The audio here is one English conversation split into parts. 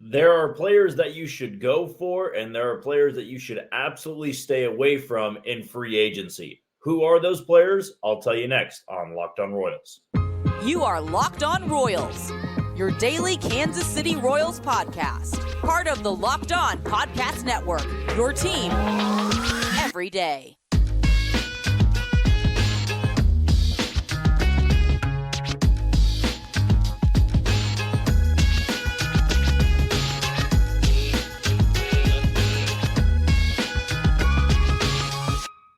There are players that you should go for, and there are players that you should absolutely stay away from in free agency. Who are those players? I'll tell you next on Locked On Royals. You are Locked On Royals, your daily Kansas City Royals podcast. Part of the Locked On Podcast Network, your team every day.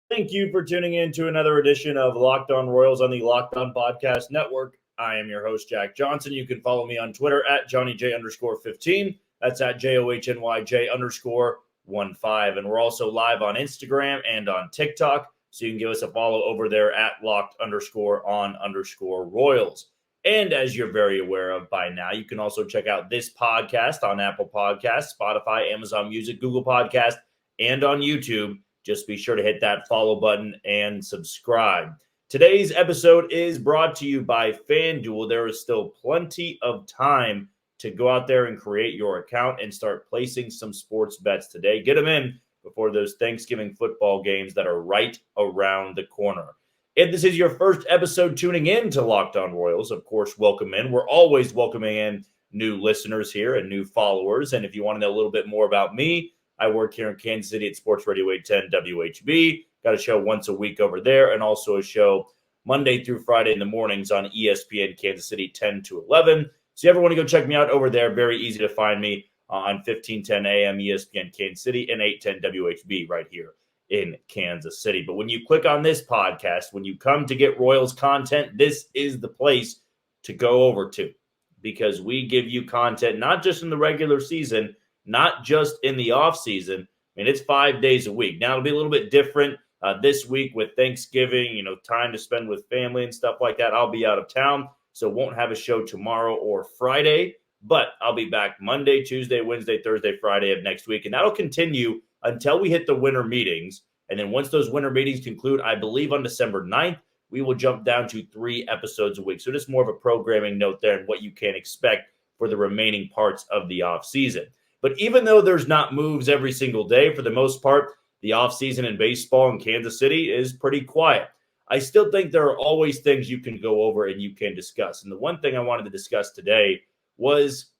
Thank you for tuning in to another edition of Locked On Royals on the Locked On Podcast Network. I am your host, Jack Johnson. You can follow me on Twitter at JohnnyJ_15. That's at JOHNYJ_15. And we're also live on Instagram and on TikTok. So you can give us a follow over there at Locked_on_Royals. And as you're very aware of by now, you can also check out this podcast on Apple Podcasts, Spotify, Amazon Music, Google Podcasts, and on YouTube. Just be sure to hit that follow button and subscribe. Today's episode is brought to you by FanDuel. There is still plenty of time to go out there and create your account and start placing some sports bets today. Get them in before those Thanksgiving football games that are right around the corner. If this is your first episode tuning in to Locked On Royals, of course, welcome in. We're always welcoming in new listeners here and new followers. And if you want to know a little bit more about me, I work here in Kansas City at Sports Radio 810 WHB. Got a show once a week over there, and also a show Monday through Friday in the mornings on ESPN Kansas City 10 to 11. So you ever want to go check me out over there, very easy to find me on 1510 AM ESPN Kansas City and 810 WHB right here in Kansas City. But when you click on this podcast, when you come to get Royals content, this is the place to go over to, because we give you content not just in the regular season, not just in the off season. I mean, it's 5 days a week. Now, it'll be a little bit different this week with Thanksgiving, time to spend with family and stuff like that. I'll be out of town, so won't have a show tomorrow or Friday, but I'll be back Monday, Tuesday, Wednesday, Thursday, Friday of next week. And that'll continue until we hit the winter meetings. And then once those winter meetings conclude, I believe on December 9th, we will jump down to 3 episodes a week. So just more of a programming note there and what you can expect for the remaining parts of the off season. But even though there's not moves every single day, for the most part, the offseason in baseball in Kansas City is pretty quiet. I still think there are always things you can go over and you can discuss. And the one thing I wanted to discuss today was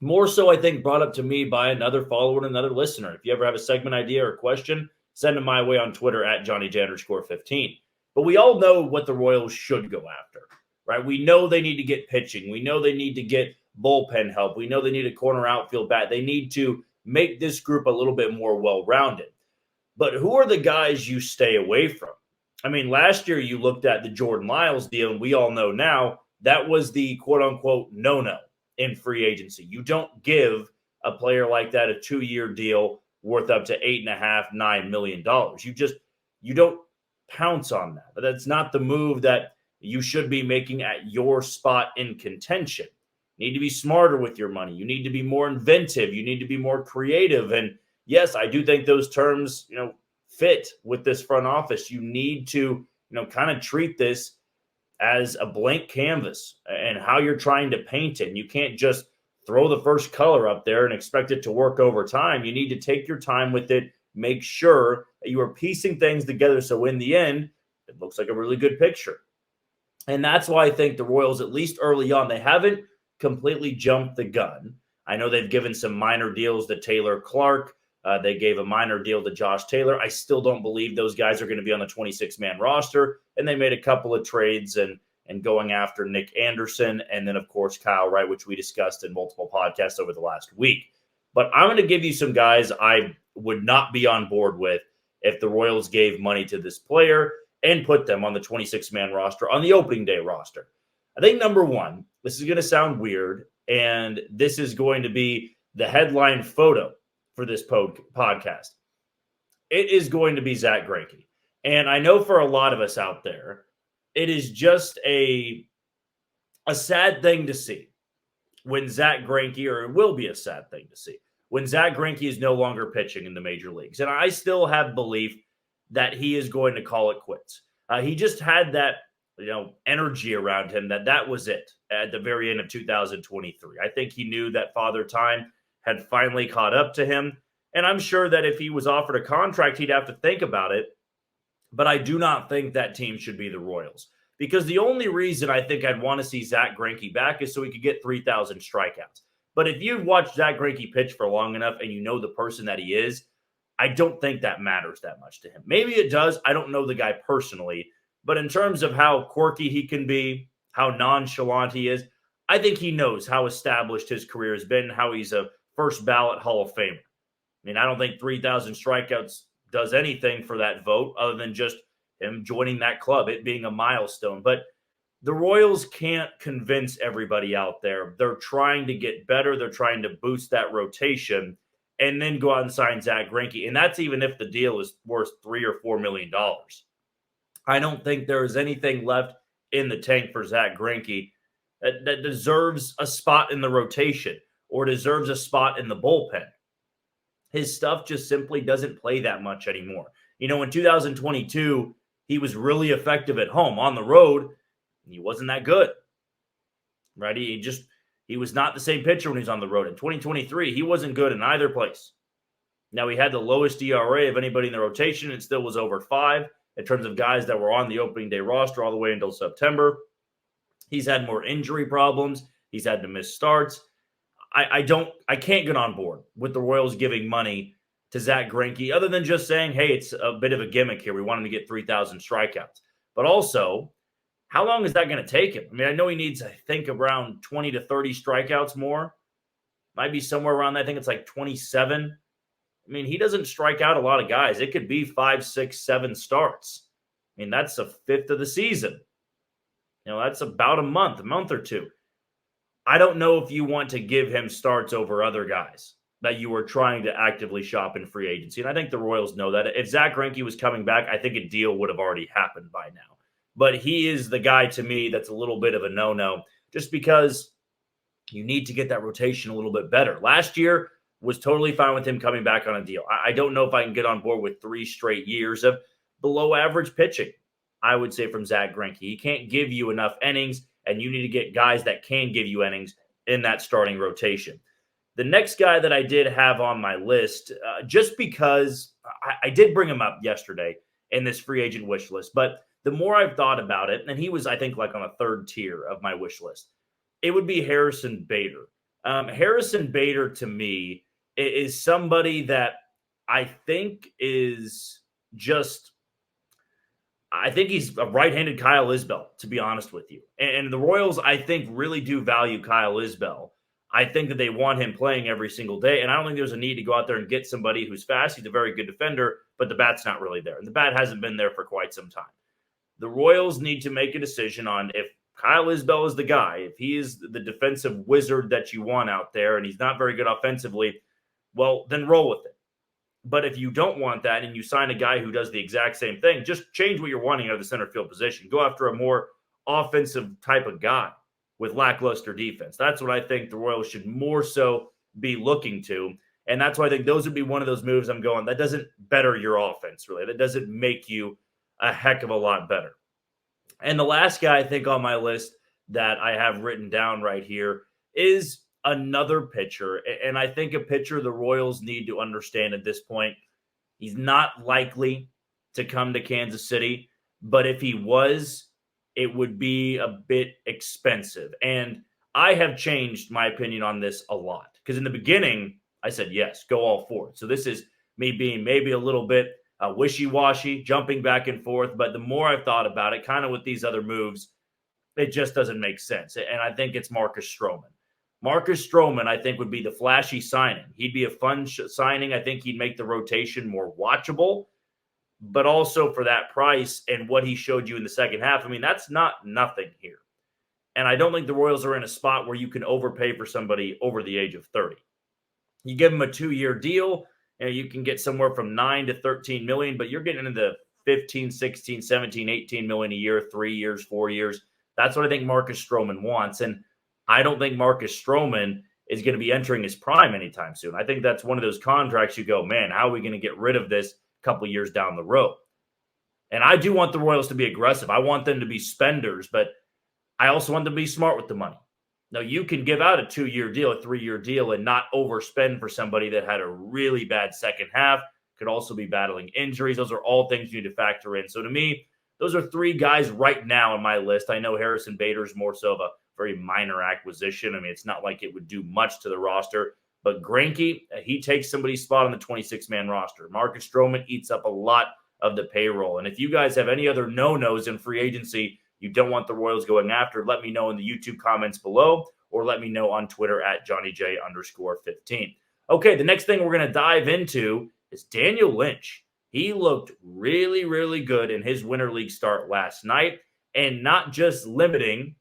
more so, I think, brought up to me by another follower and another listener. If you ever have a segment idea or question, send them my way on Twitter at JohnnyJ_15. But we all know what the Royals should go after, right? We know they need to get pitching. We know they need to get bullpen help. We know they need a corner outfield bat. They need to make this group a little bit more well-rounded. But who are the guys you stay away from? I mean, last year you looked at the Jordan Lyles deal, and we all know now that was the quote-unquote no-no in free agency. You don't give a player like that a 2-year deal worth up to $8.5, $9 million. You don't pounce on that. But that's not the move that you should be making at your spot in contention. You need to be smarter with your money. You need to be more inventive. You need to be more creative. And yes, I do think those terms, fit with this front office. You need to, kind of treat this as a blank canvas and how you're trying to paint it. And you can't just throw the first color up there and expect it to work over time. You need to take your time with it, make sure that you are piecing things together so in the end, it looks like a really good picture. And that's why I think the Royals, at least early on, they haven't completely jumped the gun. I know they've given some minor deals to Taylor Clark. They gave a minor deal to Josh Taylor. I still don't believe those guys are going to be on the 26-man roster. And they made a couple of trades and going after Nick Anderson and then, of course, Kyle Wright, which we discussed in multiple podcasts over the last week. But I'm going to give you some guys I would not be on board with if the Royals gave money to this player and put them on the 26-man roster, on the opening day roster. I think number one, this is going to sound weird, and this is going to be the headline photo for this podcast. It is going to be Zack Greinke. And I know for a lot of us out there, it is just a sad thing to see when Zack Greinke, or it will be a sad thing to see, when Zack Greinke is no longer pitching in the major leagues. And I still have belief that he is going to call it quits. He just had that energy around him that was it at the very end of 2023. I think he knew that Father Time had finally caught up to him. And I'm sure that if he was offered a contract, he'd have to think about it. But I do not think that team should be the Royals. Because the only reason I think I'd want to see Zach Greinke back is so he could get 3,000 strikeouts. But if you've watched Zach Greinke pitch for long enough and you know the person that he is, I don't think that matters that much to him. Maybe it does. I don't know the guy personally. But in terms of how quirky he can be, how nonchalant he is, I think he knows how established his career has been, how he's a first ballot Hall of Famer. I mean, I don't think 3,000 strikeouts does anything for that vote other than just him joining that club, it being a milestone. But the Royals can't convince everybody out there. They're trying to get better. They're trying to boost that rotation and then go out and sign Zach Greinke. And that's even if the deal is worth $3 or $4 million. I don't think there is anything left in the tank for Zach Greinke that deserves a spot in the rotation or deserves a spot in the bullpen. His stuff just simply doesn't play that much anymore. In 2022, he was really effective at home. On the road, he wasn't that good, right? He was not the same pitcher when he was on the road. In 2023, he wasn't good in either place. Now, he had the lowest ERA of anybody in the rotation. It still was over 5 in terms of guys that were on the opening day roster all the way until September. He's had more injury problems. He's had to miss starts. I can't get on board with the Royals giving money to Zach Greinke other than just saying, hey, it's a bit of a gimmick here. We want him to get 3,000 strikeouts. But also, how long is that going to take him? I mean, I know he needs, I think, around 20 to 30 strikeouts more. Might be somewhere around that. I think it's like 27. I mean, he doesn't strike out a lot of guys. It could be 5, 6, 7 starts. I mean, that's a fifth of the season. That's about a month or two. I don't know if you want to give him starts over other guys that you were trying to actively shop in free agency. And I think the Royals know that. If Zach Greinke was coming back, I think a deal would have already happened by now. But he is the guy to me that's a little bit of a no-no just because you need to get that rotation a little bit better. Last year was totally fine with him coming back on a deal. I don't know if I can get on board with 3 straight years of below average pitching, I would say, from Zach Greinke. He can't give you enough innings, and you need to get guys that can give you innings in that starting rotation. The next guy that I did have on my list, just because I did bring him up yesterday in this free agent wish list, but the more I've thought about it, and he was, I think, like on a 3rd tier of my wish list, it would be Harrison Bader. Harrison Bader, to me, is somebody that I think is just – I think he's a right-handed Kyle Isbell, to be honest with you. And the Royals, I think, really do value Kyle Isbell. I think that they want him playing every single day, and I don't think there's a need to go out there and get somebody who's fast. He's a very good defender, but the bat's not really there. And the bat hasn't been there for quite some time. The Royals need to make a decision on if Kyle Isbell is the guy, if he is the defensive wizard that you want out there, and he's not very good offensively, well, then roll with it. But if you don't want that and you sign a guy who does the exact same thing, just change what you're wanting out of the center field position. Go after a more offensive type of guy with lackluster defense. That's what I think the Royals should more so be looking to. And that's why I think those would be one of those moves I'm going, that doesn't better your offense, really. That doesn't make you a heck of a lot better. And the last guy I think on my list that I have written down right here is another pitcher. And I think a pitcher the Royals need to understand at this point. He's not likely to come to Kansas City, but if he was, it would be a bit expensive. And I have changed my opinion on this a lot because in the beginning, I said, yes, go all for it. So this is me being maybe a little bit wishy-washy, jumping back and forth. But the more I've thought about it, kind of with these other moves, it just doesn't make sense. And I think it's Marcus Stroman. Marcus Stroman, I think, would be the flashy signing. He'd be a fun signing. I think he'd make the rotation more watchable. But also for that price and what he showed you in the second half, I mean, that's not nothing here. And I don't think the Royals are in a spot where you can overpay for somebody over the age of 30. You give him a 2-year deal, and you can get somewhere from 9 to 13 million, but you're getting into the 15, 16, 17, 18 million a year, 3 years, 4 years. That's what I think Marcus Stroman wants. And I don't think Marcus Stroman is going to be entering his prime anytime soon. I think that's one of those contracts you go, man, how are we going to get rid of this a couple years down the road? And I do want the Royals to be aggressive. I want them to be spenders, but I also want them to be smart with the money. Now, you can give out a 2-year deal, a 3-year deal, and not overspend for somebody that had a really bad second half, could also be battling injuries. Those are all things you need to factor in. So to me, those are 3 guys right now on my list. I know Harrison Bader is more so of a very minor acquisition. I mean, it's not like it would do much to the roster. But Greinke, he takes somebody's spot on the 26-man roster. Marcus Stroman eats up a lot of the payroll. And if you guys have any other no-nos in free agency you don't want the Royals going after, let me know in the YouTube comments below, or let me know on Twitter at JohnnyJ_15. Okay, the next thing we're going to dive into is Daniel Lynch. He looked really, really good in his Winter League start last night, and not just limiting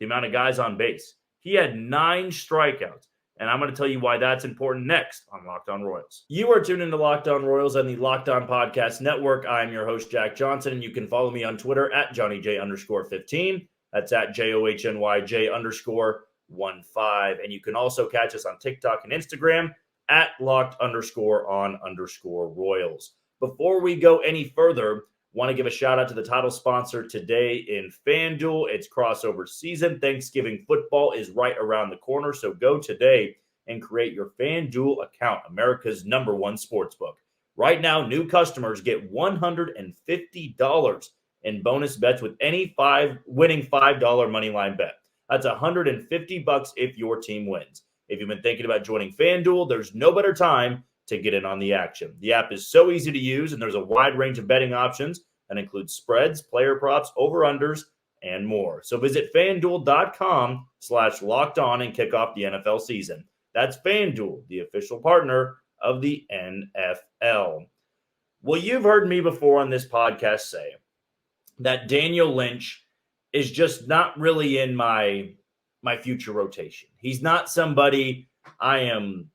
the amount of guys on base. He had 9 strikeouts. And I'm going to tell you why that's important next on Locked On Royals. You are tuned into Locked On Royals on the Locked On Podcast Network. I'm your host, Jack Johnson, and you can follow me on Twitter at JohnnyJ_15. That's at JOHNYJ_15. And you can also catch us on TikTok and Instagram at Locked_on_Royals. Before we go any further, want to give a shout out to the title sponsor today in FanDuel. It's crossover season. Thanksgiving football is right around the corner. So go today and create your FanDuel account, America's #1 sportsbook. Right now, new customers get $150 in bonus bets with any winning $5 moneyline bet. That's $150 if your team wins. If you've been thinking about joining FanDuel, there's no better time to get in on the action. The app is so easy to use, and there's a wide range of betting options that includes spreads, player props, over-unders, and more. So visit FanDuel.com/lockedon and kick off the NFL season. That's FanDuel, the official partner of the NFL. Well, you've heard me before on this podcast say that Daniel Lynch is just not really in my future rotation. He's not somebody I am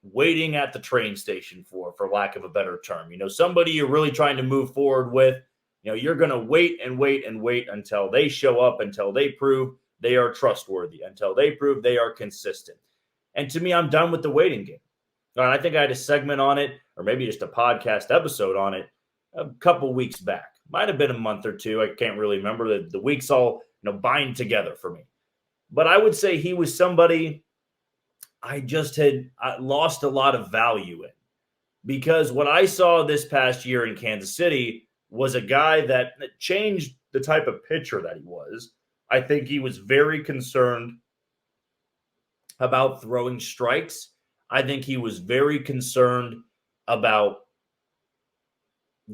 waiting at the train station for lack of a better term. Somebody you're really trying to move forward with. You're going to wait and wait and wait until they show up, until they prove they are trustworthy, until they prove they are consistent. And to me, I'm done with the waiting game. I think I had a segment on it, or maybe just a podcast episode on it a couple weeks back. Might have been a month or two. I can't really remember. The weeks all bind together for me. But I would say he was somebody I just had lost a lot of value in, because what I saw this past year in Kansas City was a guy that changed the type of pitcher that he was. I think he was very concerned about throwing strikes. I think he was very concerned about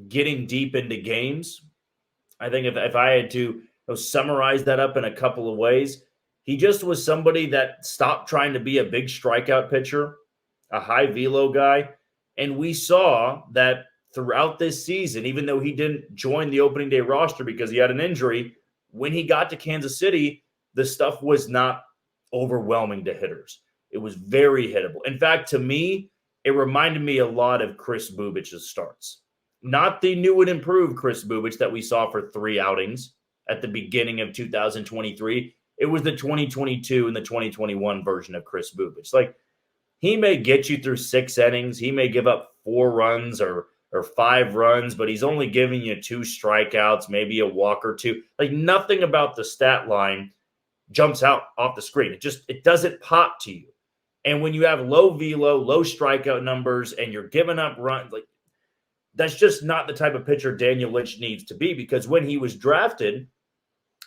getting deep into games. I think if I had to summarize that up in a couple of ways, he just was somebody that stopped trying to be a big strikeout pitcher, a high velo guy. And we saw that throughout this season, even though he didn't join the opening day roster because he had an injury, when he got to Kansas City, the stuff was not overwhelming to hitters. It was very hittable. In fact, to me, it reminded me a lot of Kris Bubic's starts. Not the new and improved Kris Bubic that we saw for 3 outings at the beginning of 2023. It was the 2022 and the 2021 version of Kris Bubic. Like, he may get you through 6 innings. He may give up 4 runs or 5 runs, but he's only giving you 2 strikeouts, maybe a walk or 2. Like, nothing about the stat line jumps out off the screen. It doesn't pop to you. And when you have low velo, low strikeout numbers, and you're giving up runs, like, that's just not the type of pitcher Daniel Lynch needs to be, because when he was drafted,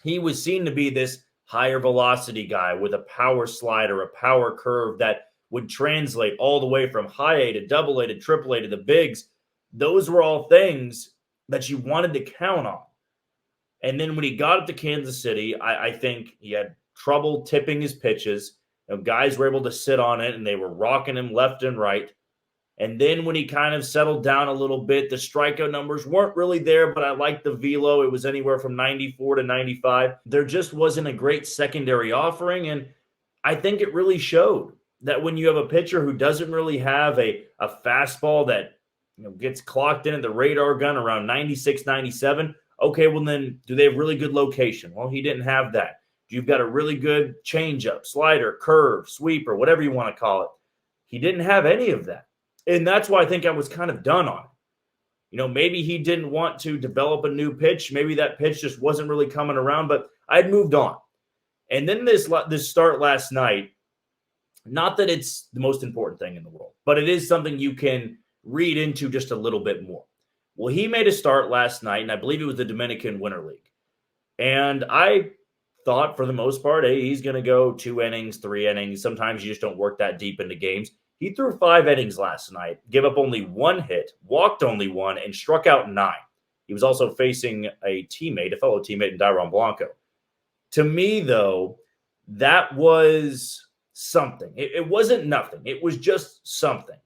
he was seen to be this higher velocity guy with a power slider, a power curve that would translate all the way from high A to double A to triple A to the bigs. Those were all things that you wanted to count on. And then when he got up to Kansas City, I think he had trouble tipping his pitches. Guys were able to sit on it, and they were rocking him left and right. And then when he kind of settled down a little bit, the strikeout numbers weren't really there, but I liked the velo. It was anywhere from 94 to 95. There just wasn't a great secondary offering, and I think it really showed that when you have a pitcher who doesn't really have a fastball that gets clocked in at the radar gun around 96, 97, okay, well then, do they have really good location? Well, he didn't have that. You've got a really good changeup, slider, curve, sweeper, whatever you want to call it. He didn't have any of that. And that's why I think I was kind of done on it. Maybe he didn't want to develop a new pitch. Maybe that pitch just wasn't really coming around, but I'd moved on. And then this start last night, not that it's the most important thing in the world, but it is something you can read into just a little bit more. Well, he made a start last night, and I believe it was the Dominican Winter League. And I thought, for the most part, hey, he's going to go 2 innings, 3 innings. Sometimes you just don't work that deep into games. He threw 5 innings last night, gave up only 1 hit, walked only 1, and struck out 9. He was also facing a fellow teammate in Dairon Blanco. To me, though, that was something. It wasn't nothing. It was just something.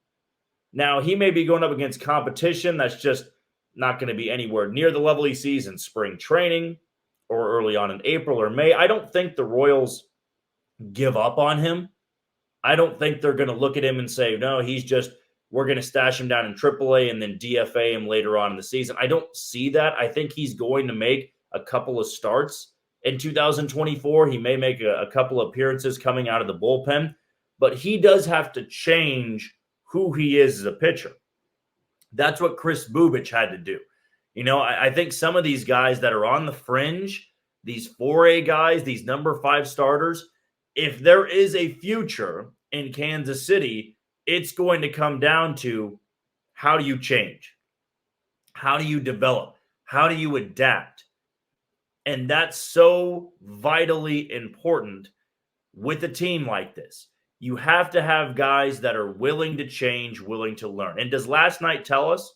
Now, he may be going up against competition that's just not going to be anywhere near the level he sees in spring training or early on in April or May. I don't think the Royals give up on him. I don't think they're going to look at him and say, no, we're going to stash him down in AAA and then DFA him later on in the season. I don't see that. I think he's going to make a couple of starts in 2024. He may make a couple appearances coming out of the bullpen, but he does have to change who he is as a pitcher. That's what Kris Bubic had to do. I think some of these guys that are on the fringe, these 4A guys, these number 5 starters, if there is a future in Kansas City, it's going to come down to how do you change? How do you develop? How do you adapt? And that's so vitally important with a team like this. You have to have guys that are willing to change, willing to learn. And does last night tell us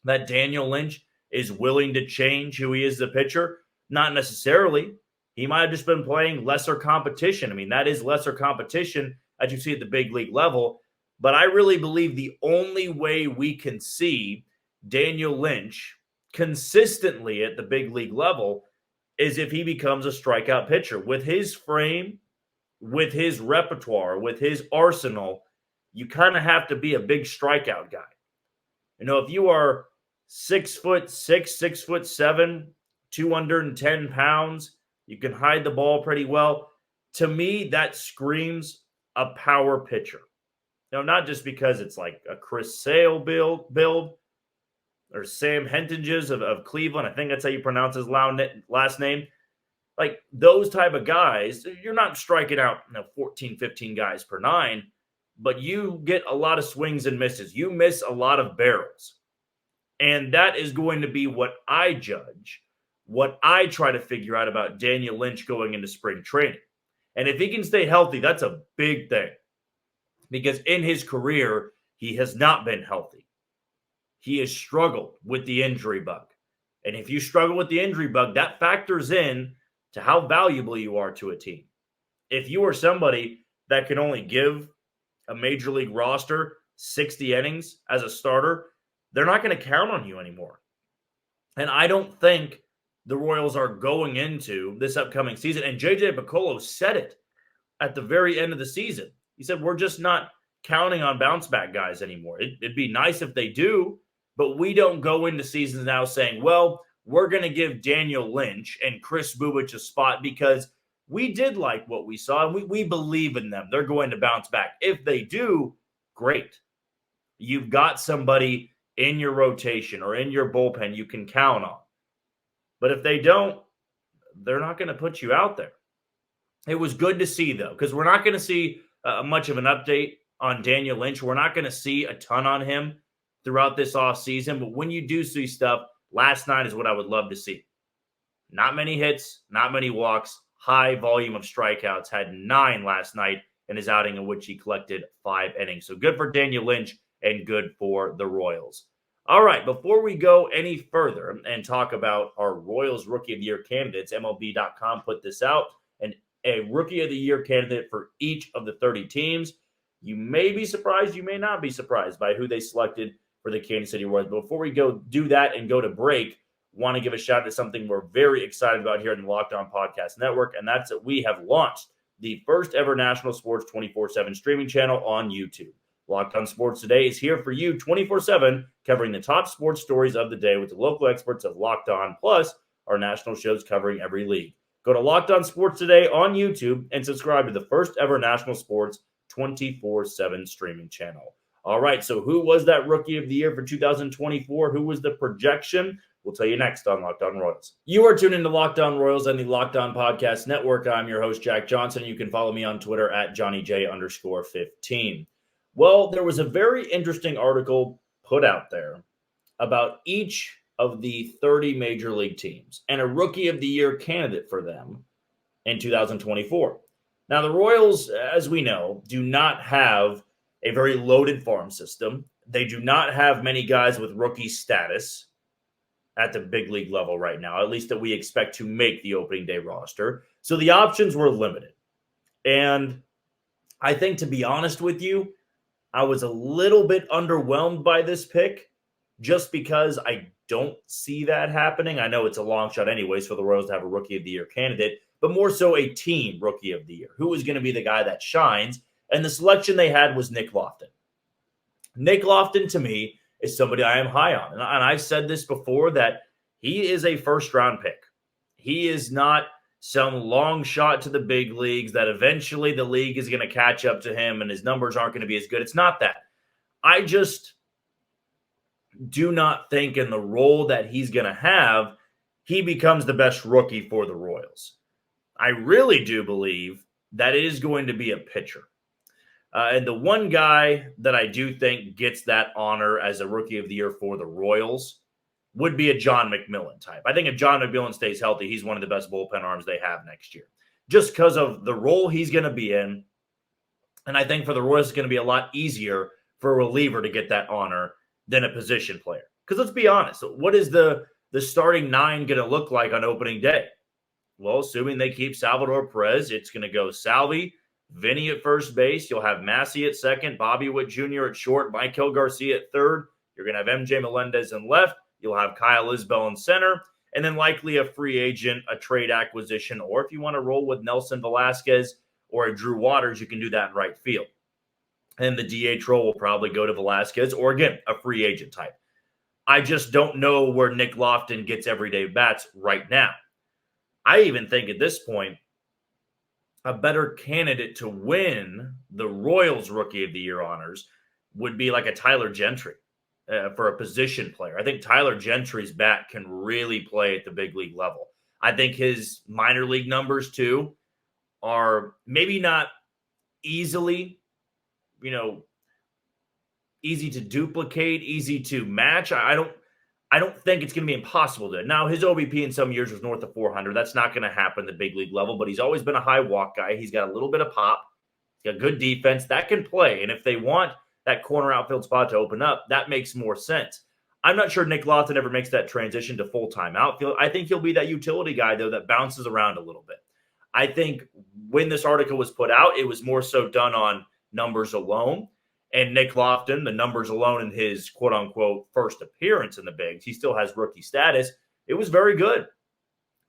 that Daniel Lynch is willing to change who he is as a pitcher? Not necessarily. He might have just been playing lesser competition. I mean, that is lesser competition as you see at the big league level. But I really believe the only way we can see Daniel Lynch consistently at the big league level is if he becomes a strikeout pitcher. With his frame, with his repertoire, with his arsenal, you kind of have to be a big strikeout guy. If you are 6'6", 6'7", 210 pounds, you can hide the ball pretty well. To me, that screams a power pitcher. Now, not just because it's like a Chris Sale build or Sam Hentges of Cleveland. I think that's how you pronounce his last name. Like those type of guys, you're not striking out 14, 15 guys per 9, but you get a lot of swings and misses. You miss a lot of barrels. And that is going to be what I judge, what I try to figure out about Daniel Lynch going into spring training. And if he can stay healthy, that's a big thing. Because in his career, he has not been healthy. He has struggled with the injury bug. And if you struggle with the injury bug, that factors in to how valuable you are to a team. If you are somebody that can only give a major league roster 60 innings as a starter, they're not going to count on you anymore. And I don't think the Royals are going into this upcoming season. And JJ Picollo said it at the very end of the season. He said, we're just not counting on bounce back guys anymore. It'd be nice if they do, but we don't go into seasons now saying, well, we're going to give Daniel Lynch and Kris Bubic a spot because we did like what we saw and we believe in them. They're going to bounce back. If they do, great. You've got somebody in your rotation or in your bullpen you can count on. But if they don't, they're not going to put you out there. It was good to see, though, because we're not going to see much of an update on Daniel Lynch. We're not going to see a ton on him throughout this offseason. But when you do see stuff, last night is what I would love to see. Not many hits, not many walks, high volume of strikeouts. Had 9 last night in his outing in which he collected 5 innings. So good for Daniel Lynch and good for the Royals. All right, before we go any further and talk about our Royals Rookie of the Year candidates, MLB.com put this out, and a Rookie of the Year candidate for each of the 30 teams. You may be surprised, you may not be surprised by who they selected for the Kansas City Royals. But before we go do that and go to break, want to give a shout out to something we're very excited about here in the Locked On Podcast Network, and that's that we have launched the first ever national sports 24/7 streaming channel on YouTube. Locked On Sports Today is here for you 24/7, covering the top sports stories of the day with the local experts of Locked On, plus our national shows covering every league. Go to Locked On Sports Today on YouTube and subscribe to the first ever national sports 24/7 streaming channel. All right, so who was that Rookie of the Year for 2024? Who was the projection? We'll tell you next on Locked On Royals. You are tuned into Locked On Royals and the Locked On Podcast Network. I'm your host, Jack Johnson. You can follow me on Twitter at JohnnyJ_15. Well, there was a very interesting article put out there about each of the 30 major league teams and a Rookie of the Year candidate for them in 2024. Now, the Royals, as we know, do not have a very loaded farm system. They do not have many guys with rookie status at the big league level right now, at least that we expect to make the opening day roster. So the options were limited. And I think, to be honest with you, I was a little bit underwhelmed by this pick just because I don't see that happening. I know it's a long shot anyways for the Royals to have a Rookie of the Year candidate, but more so a team Rookie of the Year. Who is going to be the guy that shines? And the selection they had was Nick Loftin. Nick Loftin, to me, is somebody I am high on. And I've said this before, that he is a first-round pick. He is not some long shot to the big leagues that eventually the league is going to catch up to him and his numbers aren't going to be as good. It's not that. I just do not think in the role that he's going to have, he becomes the best rookie for the Royals. I really do believe that it is going to be a pitcher. And the one guy that I do think gets that honor as a Rookie of the Year for the Royals would be a John McMillon type. I think if John McMillon stays healthy, he's one of the best bullpen arms they have next year, just because of the role he's going to be in. And I think for the Royals, it's going to be a lot easier for a reliever to get that honor than a position player. Because let's be honest, what is the starting nine going to look like on opening day? Well, assuming they keep Salvador Perez, it's going to go Salvi, Vinny at first base. You'll have Massey at second, Bobby Witt Jr. at short, Michael Garcia at third. You're going to have MJ Melendez in left. You'll have Kyle Isbell in center. And then likely a free agent, a trade acquisition, or if you want to roll with Nelson Velasquez or a Drew Waters, you can do that in right field. And the DH role will probably go to Velasquez or, again, a free agent type. I just don't know where Nick Loftin gets everyday bats right now. I even think at this point, a better candidate to win the Royals Rookie of the Year honors would be like a Tyler Gentry for a position player. I think Tyler Gentry's bat can really play at the big league level. I think his minor league numbers, too, are maybe not easily, easy to duplicate, easy to match. I don't think it's going to be impossible to. Now, his OBP in some years was north of 400. That's not going to happen at the big league level, but he's always been a high walk guy. He's got a little bit of pop. He's got good defense. That can play. And if they want that corner outfield spot to open up, that makes more sense. I'm not sure Nick Loftin ever makes that transition to full-time outfield. I think he'll be that utility guy, though, that bounces around a little bit. I think when this article was put out, it was more so done on numbers alone. And Nick Loftin, the numbers alone in his quote-unquote first appearance in the bigs, he still has rookie status. It was very good,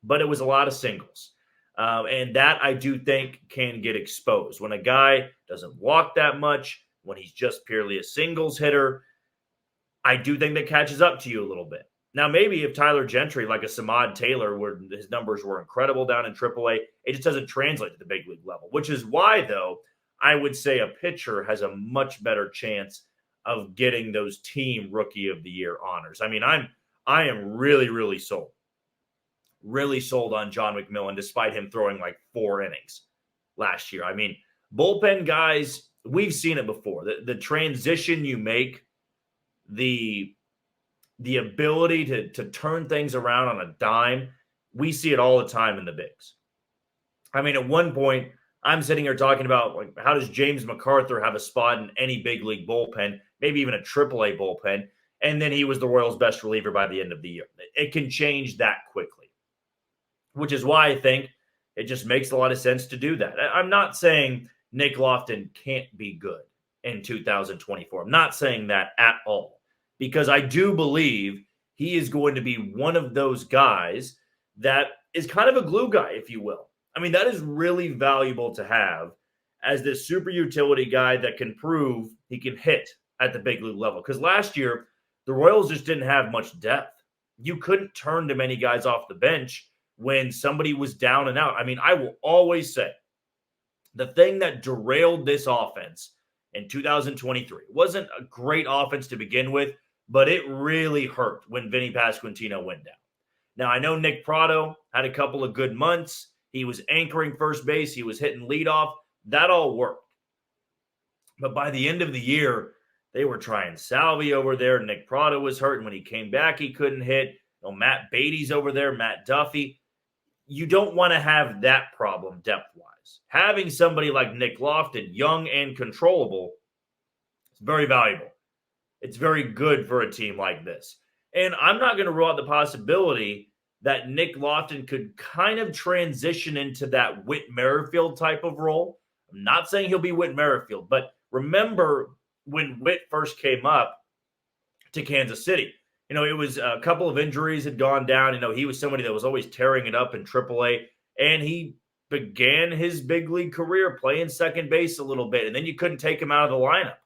but it was a lot of singles. And that I do think can get exposed. When a guy doesn't walk that much, when he's just purely a singles hitter, I do think that catches up to you a little bit. Now, maybe if Tyler Gentry, like a Samad Taylor, where his numbers were incredible down in AAA, it just doesn't translate to the big league level, which is why, though, I would say a pitcher has a much better chance of getting those team Rookie of the Year honors. I mean, I am really, really sold on John McMillon, despite him throwing like 4 innings last year. I mean, bullpen guys, we've seen it before. The transition you make, the ability to turn things around on a dime, we see it all the time in the bigs. I mean, at one point, I'm sitting here talking about, like, how does James MacArthur have a spot in any big league bullpen, maybe even a AAA bullpen, and then he was the Royals' best reliever by the end of the year. It can change that quickly, which is why I think it just makes a lot of sense to do that. I'm not saying Nick Loftin can't be good in 2024. I'm not saying that at all, because I do believe he is going to be one of those guys that is kind of a glue guy, if you will. I mean, that is really valuable to have as this super utility guy that can prove he can hit at the big league level. Because last year, the Royals just didn't have much depth. You couldn't turn to many guys off the bench when somebody was down and out. I mean, I will always say the thing that derailed this offense in 2023. It wasn't a great offense to begin with, but it really hurt when Vinny Pasquantino went down. Now, I know Nick Pratto had a couple of good months. He was anchoring first base. He was hitting leadoff. That all worked. But by the end of the year, they were trying Salvi over there. Nick Pratto was hurt. And when he came back, he couldn't hit. Matt Beatty's over there, Matt Duffy. You don't want to have that problem depth-wise. Having somebody like Nick Lofton, young and controllable, is very valuable. It's very good for a team like this. And I'm not going to rule out the possibility that Nick Lofton could kind of transition into that Whit Merrifield type of role. I'm not saying he'll be Whit Merrifield, but remember when Whit first came up to Kansas City, it was a couple of injuries had gone down. He was somebody that was always tearing it up in AAA, and he began his big league career playing second base a little bit, and then you couldn't take him out of the lineup.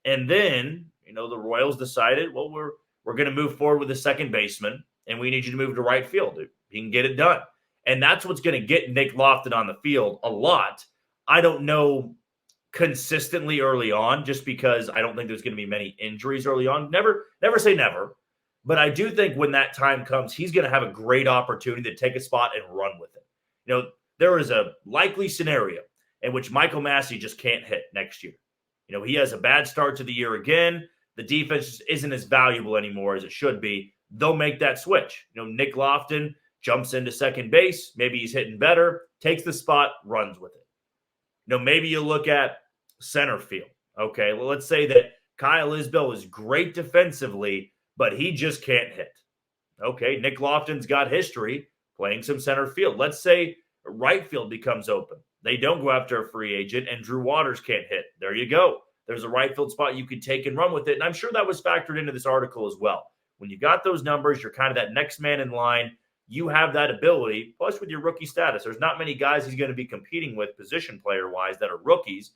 And then, the Royals decided, well, we're going to move forward with a second baseman, and we need you to move to right field. He can get it done. And that's what's going to get Nick Lofton on the field a lot. I don't know consistently early on, just because I don't think there's going to be many injuries early on. Never say never. But I do think when that time comes, he's going to have a great opportunity to take a spot and run with it. There is a likely scenario in which Michael Massey just can't hit next year. He has a bad start to the year again. The defense isn't as valuable anymore as it should be. They'll make that switch. Nick Lofton jumps into second base. Maybe he's hitting better, takes the spot, runs with it. Maybe you look at center field. Okay, well, let's say that Kyle Isbell is great defensively, but he just can't hit. Okay, Nick Lofton's got history playing some center field. Let's say right field becomes open. They don't go after a free agent, and Drew Waters can't hit. There you go. There's a right field spot you could take and run with it. And I'm sure that was factored into this article as well. When you got those numbers, you're kind of that next man in line. You have that ability. Plus, with your rookie status, there's not many guys he's going to be competing with position player-wise that are rookies.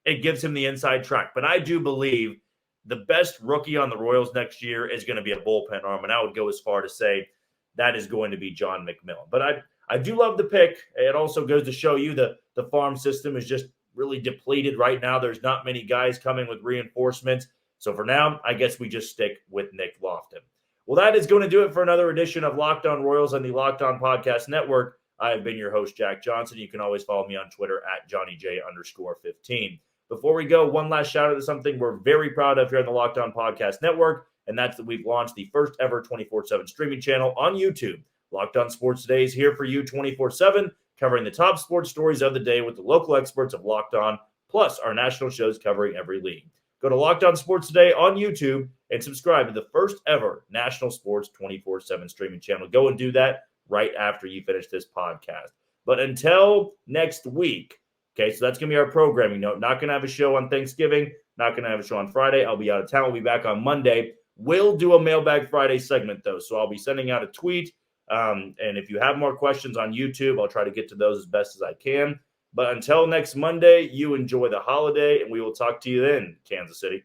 It gives him the inside track. But I do believe the best rookie on the Royals next year is going to be a bullpen arm. And I would go as far to say that is going to be John McMillan. But I do love the pick. It also goes to show you the farm system is just really depleted right now. There's not many guys coming with reinforcements. So for now, I guess we just stick with Nick Lofton. Well, that is going to do it for another edition of Locked On Royals on the Locked On Podcast Network. I have been your host, Jack Johnson. You can always follow me on Twitter at JohnnyJ_15. Before we go, one last shout out to something we're very proud of here on the Locked On Podcast Network, and that's that we've launched the first ever 24/7 streaming channel on YouTube. Locked On Sports Today is here for you 24/7, covering the top sports stories of the day with the local experts of Locked On, plus our national shows covering every league. Go to Locked On Sports Today on YouTube and subscribe to the first ever national sports 24/7 streaming channel. Go and do that right after you finish this podcast. But until next week, okay, so that's going to be our programming note. Not going to have a show on Thanksgiving. Not going to have a show on Friday. I'll be out of town. We'll be back on Monday. We'll do a Mailbag Friday segment, though. So I'll be sending out a tweet. And if you have more questions on YouTube, I'll try to get to those as best as I can. But until next Monday, you enjoy the holiday, and we will talk to you then, Kansas City.